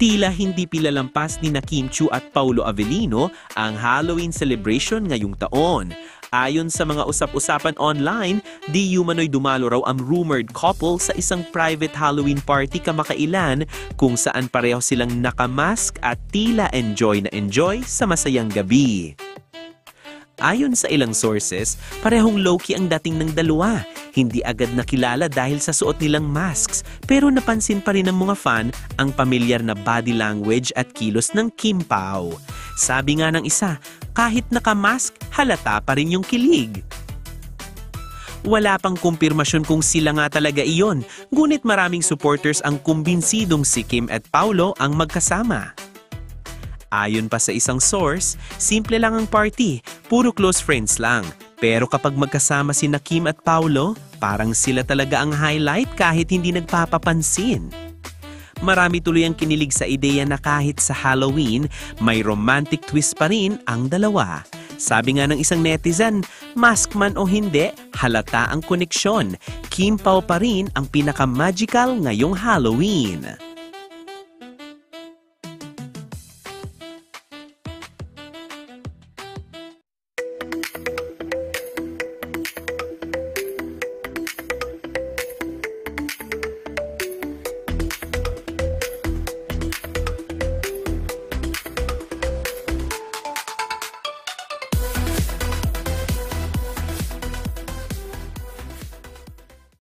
Tila hindi pilalampas ni Kim Chiu at Paulo Avellino ang Halloween celebration ngayong taon. Ayon sa mga usap-usapan online, di umano'y dumalo raw ang rumored couple sa isang private Halloween party kamakailan kung saan pareho silang nakamask at tila enjoy na enjoy sa masayang gabi. Ayon sa ilang sources, parehong low-key ang dating ng dalawa. Hindi agad nakilala dahil sa suot nilang masks, pero napansin pa rin ng mga fan ang pamilyar na body language at kilos ng Kim Pao. Sabi nga ng isa, kahit nakamask, halata pa rin yung kilig. Wala pang kumpirmasyon kung sila nga talaga iyon, ngunit maraming supporters ang kumbinsidong si Kim at Paulo ang magkasama. Ayon pa sa isang source, simple lang ang party, puro close friends lang. Pero kapag magkasama si Kim at Paulo, parang sila talaga ang highlight kahit hindi nagpapapansin. Marami tuloy ang kinilig sa ideya na kahit sa Halloween, may romantic twist pa rin ang dalawa. Sabi nga ng isang netizen, mask man o hindi, halata ang koneksyon. Kim Pao pa rin ang pinaka-magical ngayong Halloween.